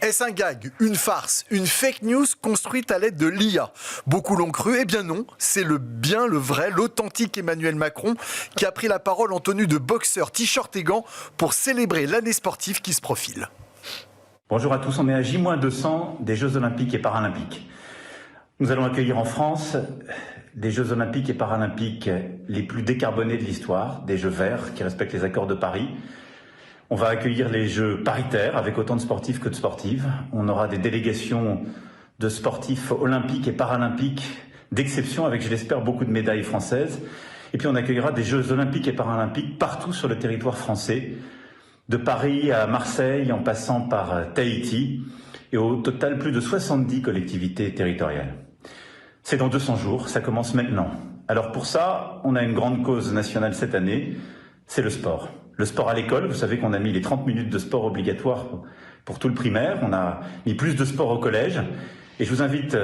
Est-ce un gag, une farce, une fake news construite à l'aide de l'IA? Beaucoup l'ont cru, eh bien non, c'est le vrai, l'authentique Emmanuel Macron qui a pris la parole en tenue de boxeur, t-shirt et gants pour célébrer l'année sportive qui se profile. Bonjour à tous, on est à J-200 des Jeux Olympiques et Paralympiques. Nous allons accueillir en France des Jeux Olympiques et Paralympiques les plus décarbonés de l'histoire, des Jeux verts qui respectent les accords de Paris. On va accueillir les Jeux paritaires avec autant de sportifs que de sportives. On aura des délégations de sportifs olympiques et paralympiques d'exception avec, je l'espère, beaucoup de médailles françaises. Et puis on accueillera des Jeux olympiques et paralympiques partout sur le territoire français, de Paris à Marseille en passant par Tahiti et au total plus de 70 collectivités territoriales. C'est dans 200 jours, ça commence maintenant. Alors pour ça, on a une grande cause nationale cette année, c'est le sport. Le sport à l'école, vous savez qu'on a mis les 30 minutes de sport obligatoires pour tout le primaire, on a mis plus de sport au collège, et je vous invite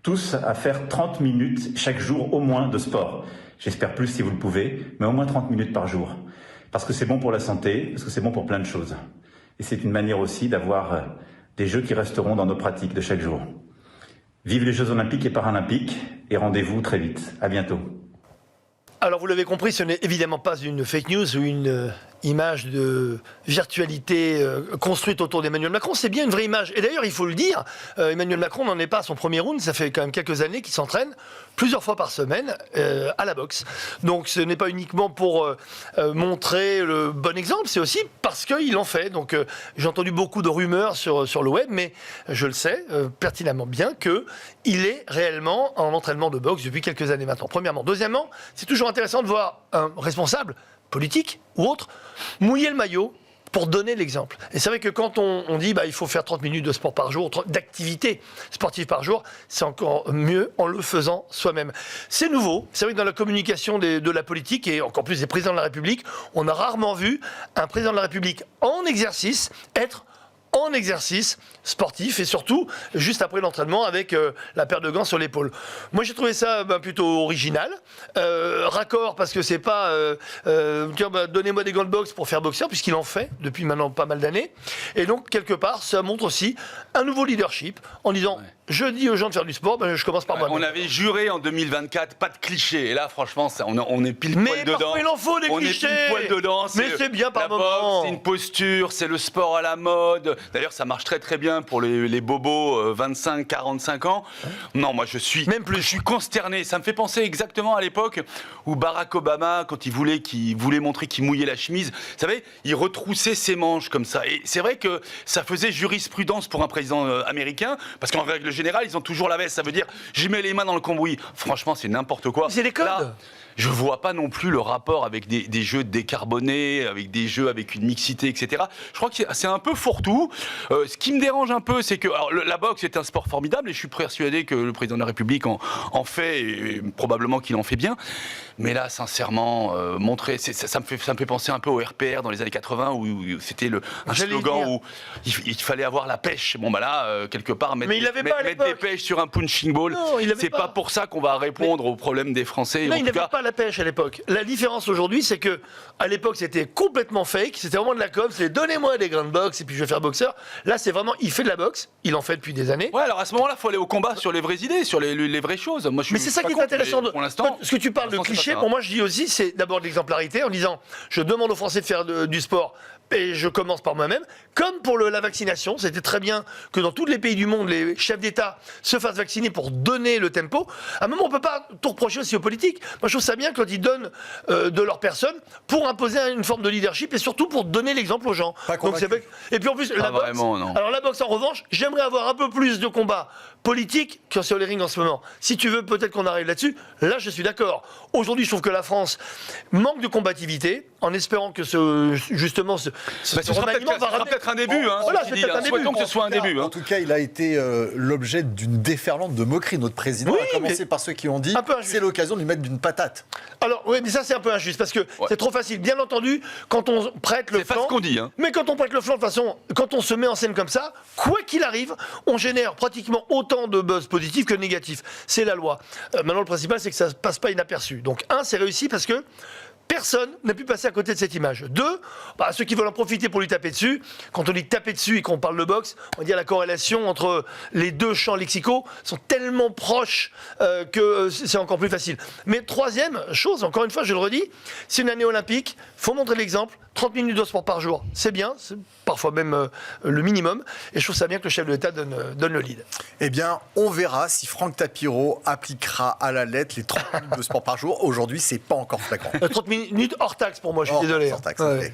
tous à faire 30 minutes chaque jour au moins de sport. J'espère plus si vous le pouvez, mais au moins 30 minutes par jour. Parce que c'est bon pour la santé, parce que c'est bon pour plein de choses. Et c'est une manière aussi d'avoir des jeux qui resteront dans nos pratiques de chaque jour. Vive les Jeux Olympiques et Paralympiques et rendez-vous très vite. À bientôt. Alors vous l'avez compris, ce n'est évidemment pas une fake news ou une image de virtualité construite autour d'Emmanuel Macron, c'est bien une vraie image. Et d'ailleurs, il faut le dire, Emmanuel Macron n'en est pas à son premier round, ça fait quand même quelques années qu'il s'entraîne plusieurs fois par semaine à la boxe. Donc ce n'est pas uniquement pour montrer le bon exemple, c'est aussi parce qu'il en fait. Donc j'ai entendu beaucoup de rumeurs sur le web, mais je le sais pertinemment bien qu'il est réellement en entraînement de boxe depuis quelques années maintenant, premièrement. Deuxièmement, c'est toujours intéressant de voir un responsable politique ou autre mouiller le maillot pour donner l'exemple. Et c'est vrai que quand on dit il faut faire 30 minutes de sport par jour, d'activité sportive par jour, c'est encore mieux en le faisant soi-même. C'est nouveau. C'est vrai que dans la communication de la politique et encore plus des présidents de la République, on a rarement vu un président de la République en exercice être en exercice sportif et surtout juste après l'entraînement avec la paire de gants sur l'épaule. Moi j'ai trouvé ça plutôt original, raccord parce que c'est pas donnez-moi des gants de boxe pour faire boxeur puisqu'il en fait depuis maintenant pas mal d'années et donc quelque part ça montre aussi un nouveau leadership en disant je dis aux gens de faire du sport, je commence par moi-même. On avait juré en 2024 pas de clichés et là franchement on est pile poil dedans. Mais parfois il en faut des clichés. On est pile poil dedans. Mais c'est bien par moment. C'est une posture, c'est le sport à la mode. D'ailleurs, ça marche très très bien pour les bobos 25-45 ans. Non, moi je suis consterné. Ça me fait penser exactement à l'époque où Barack Obama, quand il voulait montrer qu'il mouillait la chemise, vous savez, il retroussait ses manches comme ça. Et c'est vrai que ça faisait jurisprudence pour un président américain, parce qu'en règle générale, ils ont toujours la veste. Ça veut dire, je mets les mains dans le cambouis. Franchement, c'est n'importe quoi. C'est les codes. Là, je vois pas non plus le rapport avec des jeux décarbonés, avec des jeux avec une mixité, etc. Je crois que c'est un peu fourre-tout. Ce qui me dérange un peu, c'est que la boxe est un sport formidable et je suis persuadé que le président de la République en fait et probablement qu'il en fait bien. Mais là, sincèrement, montrer, ça me fait penser un peu au RPR dans les années 80 où c'était un slogan où il fallait avoir la pêche. Bon là, quelque part, mettre des pêches sur un punching ball, c'est pas pour ça qu'on va répondre aux problèmes des Français. Non, il n'avait pas la pêche à l'époque. La différence aujourd'hui, c'est que à l'époque, c'était complètement fake. C'était vraiment de la com. C'est donnez-moi des grandes boxe et puis je vais faire boxeur. Là, c'est vraiment, il fait de la boxe. Il en fait depuis des années. Ouais, alors à ce moment-là, il faut aller au combat sur les vraies idées, sur les vraies choses. Moi, mais c'est ça qui est intéressant. Pour l'instant, ce que tu parles de cliché, pour moi, je dis aussi, c'est d'abord de l'exemplarité en disant, je demande aux Français de faire du sport. Et je commence par moi-même. Comme pour la vaccination, c'était très bien que dans tous les pays du monde, les chefs d'État se fassent vacciner pour donner le tempo. À un moment, on ne peut pas tout reprocher aussi aux politiques. Moi, je trouve ça bien quand ils donnent de leur personne pour imposer une forme de leadership et surtout pour donner l'exemple aux gens. Donc, et puis en plus, la boxe. Vraiment, non. Alors la boxe, en revanche, j'aimerais avoir un peu plus de combats politiques que sur les rings en ce moment. Si tu veux, peut-être qu'on arrive là-dessus. Là, je suis d'accord. Aujourd'hui, je trouve que la France manque de combativité, en espérant que ce sera peut-être un début. Voilà, c'est peut-être un début. Souhaitons que ce soit un début. En tout cas, il a été l'objet d'une déferlante de moqueries. Notre président a commencé par ceux qui ont dit c'est l'occasion de lui mettre d'une patate. Alors, oui, mais ça, c'est un peu injuste parce que c'est trop facile. Bien entendu, quand on prête le flanc. C'est pas ce qu'on dit. Mais quand on prête le flanc, de toute façon, quand on se met en scène comme ça, quoi qu'il arrive, on génère pratiquement autant de buzz positif que négatif. C'est la loi. Maintenant, le principal, c'est que ça ne passe pas inaperçu. Donc, c'est réussi parce que Personne n'a pu passer à côté de cette image. 2, ceux qui veulent en profiter pour lui taper dessus. Quand on dit taper dessus et qu'on parle de boxe, on dit la corrélation entre les deux champs lexicaux sont tellement proches que c'est encore plus facile. Mais troisième chose, encore une fois, je le redis, c'est une année olympique, il faut montrer l'exemple. 30 minutes de sport par jour, c'est bien, c'est parfois même le minimum. Et je trouve ça bien que le chef de l'État donne le lead. Eh bien, on verra si Franck Tapiro appliquera à la lettre les 30 minutes de sport par jour. Aujourd'hui, c'est pas encore flagrant. 30 minutes hors taxe pour moi, je suis désolé. Hors taxe, Ouais. ok.